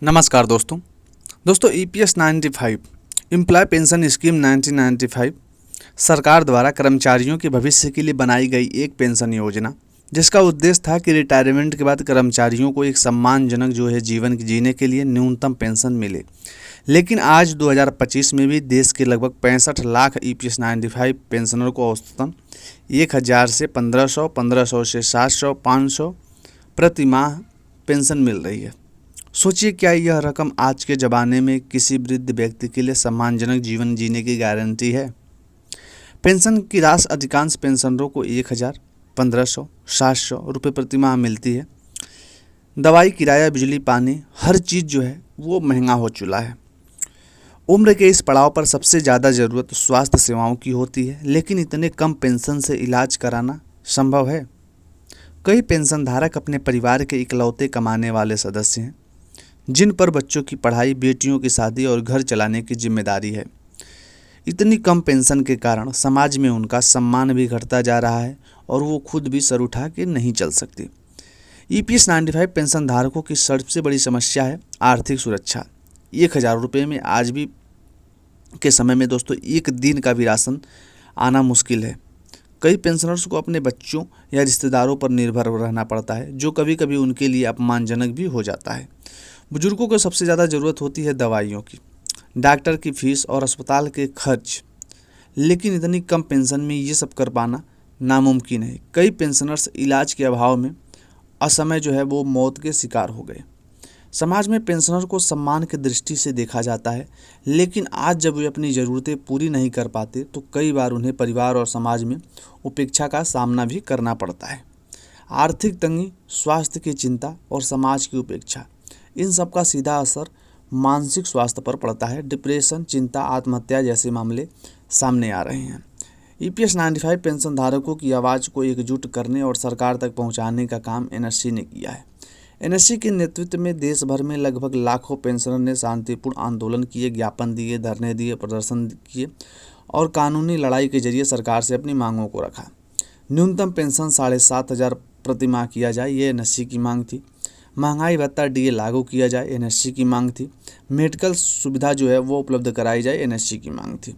नमस्कार दोस्तों EPS 95 employ pension scheme 1995 सरकार द्वारा कर्मचारियों के भविष्य के लिए बनाई गई एक पेंशन योजना, जिसका उद्देश्य था कि रिटायरमेंट के बाद कर्मचारियों को एक सम्मानजनक जीवन जीने के लिए न्यूनतम पेंशन मिले। लेकिन आज 2025 में भी देश के लगभग 65 लाख ईपीएस 95 पेंशनर को औसतन 1000 से 1500, 1500 से 700, 500 प्रति माह पेंशन मिल रही है। सोचिए, क्या यह रकम आज के ज़माने में किसी वृद्ध व्यक्ति के लिए सम्मानजनक जीवन जीने की गारंटी है? पेंशन की राशि अधिकांश पेंशनरों को 1000, 1500, 700 रुपये प्रति माह मिलती है। दवाई, किराया, बिजली, पानी, हर चीज़ वो महंगा हो चुका है। उम्र के इस पड़ाव पर सबसे ज़्यादा ज़रूरत स्वास्थ्य सेवाओं की होती है, लेकिन इतने कम पेंशन से इलाज कराना संभव है? कई पेंशनधारक अपने परिवार के इकलौते कमाने वाले सदस्य हैं, जिन पर बच्चों की पढ़ाई, बेटियों की शादी और घर चलाने की जिम्मेदारी है। इतनी कम पेंशन के कारण समाज में उनका सम्मान भी घटता जा रहा है और वो खुद भी सर उठा के नहीं चल सकती। ईपीएस 95 पेंशन धारकों की सबसे बड़ी समस्या है आर्थिक सुरक्षा। 1000 रुपये में आज भी के समय में दोस्तों एक दिन का भी राशन आना मुश्किल है। कई पेंशनर्स को अपने बच्चों या रिश्तेदारों पर निर्भर रहना पड़ता है, जो कभी कभी उनके लिए अपमानजनक भी हो जाता है। बुजुर्गों को सबसे ज़्यादा ज़रूरत होती है दवाइयों की, डॉक्टर की फीस और अस्पताल के खर्च, लेकिन इतनी कम पेंशन में ये सब कर पाना नामुमकिन है। कई पेंशनर्स इलाज के अभाव में असमय वो मौत के शिकार हो गए। समाज में पेंशनर को सम्मान की दृष्टि से देखा जाता है, लेकिन आज जब वे अपनी ज़रूरतें पूरी नहीं कर पाते तो कई बार उन्हें परिवार और समाज में उपेक्षा का सामना भी करना पड़ता है। आर्थिक तंगी, स्वास्थ्य की चिंता और समाज की उपेक्षा, इन सब का सीधा असर मानसिक स्वास्थ्य पर पड़ता है। डिप्रेशन, चिंता, आत्महत्या जैसे मामले सामने आ रहे हैं। ईपीएस 95 पेंशन धारकों की आवाज़ को एकजुट करने और सरकार तक पहुंचाने का काम एनएससी ने किया है। एनएससी के नेतृत्व में देश भर में लगभग लाखों पेंशनर ने शांतिपूर्ण आंदोलन किए, ज्ञापन दिए, धरने दिए, प्रदर्शन किए और कानूनी लड़ाई के जरिए सरकार से अपनी मांगों को रखा। न्यूनतम पेंशन 7500 प्रति माह किया जाए, ये एनएससी की मांग थी। महंगाई भत्ता डीए लागू किया जाए, एनएससी की मांग थी। मेडिकल सुविधा वो उपलब्ध कराई जाए, एनएससी की मांग थी।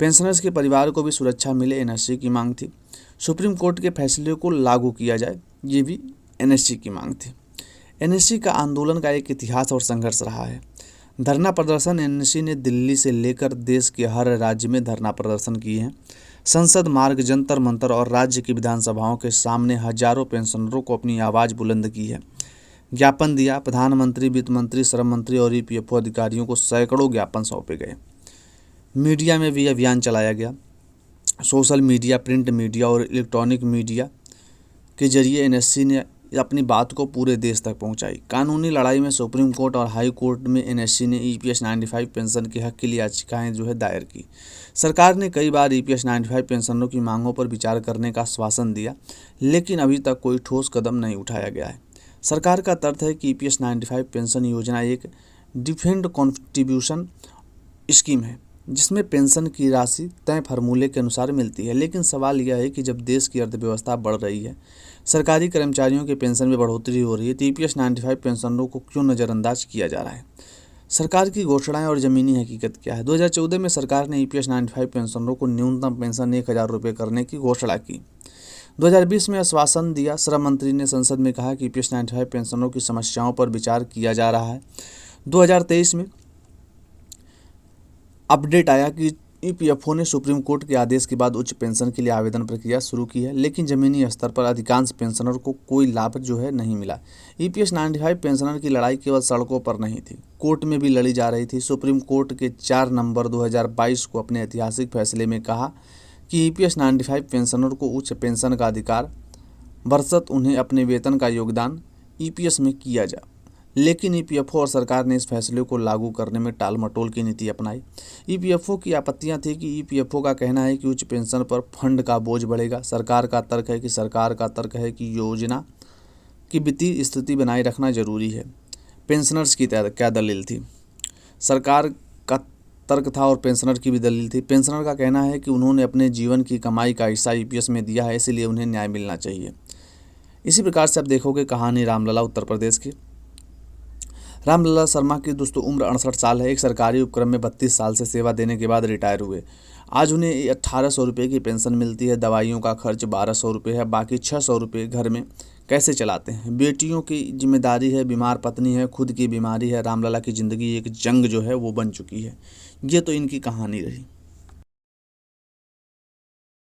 पेंशनर्स के परिवार को भी सुरक्षा मिले, एनएससी की मांग थी। सुप्रीम कोर्ट के फैसले को लागू किया जाए, ये भी एनएससी की मांग थी। एनएससी का आंदोलन का एक इतिहास और संघर्ष रहा है। धरना प्रदर्शन एनएससी ने दिल्ली से लेकर देश के हर राज्य में धरना प्रदर्शन किए हैं। संसद मार्ग, जंतर मंतर और राज्य की विधानसभाओं के सामने हजारों पेंशनरों को अपनी आवाज़ बुलंद की है। ज्ञापन दिया, प्रधानमंत्री, वित्त मंत्री, श्रम मंत्री और ईपीएफओ अधिकारियों को सैकड़ों ज्ञापन सौंपे गए। मीडिया में भी अभियान चलाया गया। सोशल मीडिया, प्रिंट मीडिया और इलेक्ट्रॉनिक मीडिया के जरिए एनएससी ने अपनी बात को पूरे देश तक पहुंचाई। कानूनी लड़ाई में सुप्रीम कोर्ट और हाई कोर्ट में एनएससी ने ईपीएस 95 पेंशन के हक के लिए याचिकाएं दायर की। सरकार ने कई बार ईपीएस 95 पेंशनरों की मांगों पर विचार करने का आश्वासन दिया, लेकिन अभी तक कोई ठोस कदम नहीं उठाया गया है। सरकार का तर्क है कि ईपीएस 95 पेंशन योजना एक डिफेंड कॉन्ट्रीब्यूशन स्कीम है, जिसमें पेंशन की राशि तय फार्मूले के अनुसार मिलती है। लेकिन सवाल यह है कि जब देश की अर्थव्यवस्था बढ़ रही है, सरकारी कर्मचारियों के पेंशन में बढ़ोतरी हो रही है, तो ईपीएस 95 पेंशनरों को क्यों नज़रअंदाज किया जा रहा है? सरकार की घोषणाएं और ज़मीनी हकीकत क्या है? 2014 में सरकार ने ईपीएस 95 पेंशनरों को न्यूनतम पेंशन 1000 रुपये करने की घोषणा की। 2020 में आश्वासन दिया। श्रम मंत्री ने संसद में कहा कि ईपीएस 95 पेंशनरों की समस्याओं पर विचार किया जा रहा है। 2023 में अपडेट आया कि ईपीएफओ ने सुप्रीम कोर्ट के आदेश के बाद उच्च पेंशन के लिए आवेदन प्रक्रिया शुरू की है, लेकिन ज़मीनी स्तर पर अधिकांश पेंशनर को कोई लाभ नहीं मिला। ईपीएस 95 पेंशनर की लड़ाई केवल सड़कों पर नहीं थी, कोर्ट में भी लड़ी जा रही थी। सुप्रीम कोर्ट के 4 नवंबर 2022 को अपने ऐतिहासिक फैसले में कहा कि ईपीएस 95 पेंशनर को उच्च पेंशन का अधिकार बरसत उन्हें अपने वेतन का योगदान ईपीएस में किया जा। लेकिन ईपीएफओ और सरकार ने इस फैसले को लागू करने में टाल मटोल की नीति अपनाई। ईपीएफओ की आपत्तियां थी कि ईपीएफओ का कहना है कि उच्च पेंशन पर फंड का बोझ बढ़ेगा। सरकार का तर्क है कि योजना की वित्तीय स्थिति बनाए रखना जरूरी है। पेंशनर्स की क्या दलील थी? सरकार का तर्क था और पेंशनर की भी दलील थी। पेंशनर का कहना है कि उन्होंने अपने जीवन की कमाई का हिस्सा ईपीएस में दिया है, इसलिए उन्हें न्याय मिलना चाहिए। इसी प्रकार से आप देखोगे कहानी रामलला उत्तर प्रदेश की। रामलला शर्मा की दोस्तों उम्र 68 साल है। एक सरकारी उपक्रम में 32 साल से सेवा देने के बाद रिटायर हुए। आज उन्हें 1800 रुपये की पेंशन मिलती है। दवाइयों का खर्च 1200 रुपये है। बाकी 600 रुपये घर में कैसे चलाते हैं। बेटियों की जिम्मेदारी है, बीमार पत्नी है, खुद की बीमारी है। रामलला की ज़िंदगी एक जंग जो है वो बन चुकी है। ये तो इनकी कहानी रही।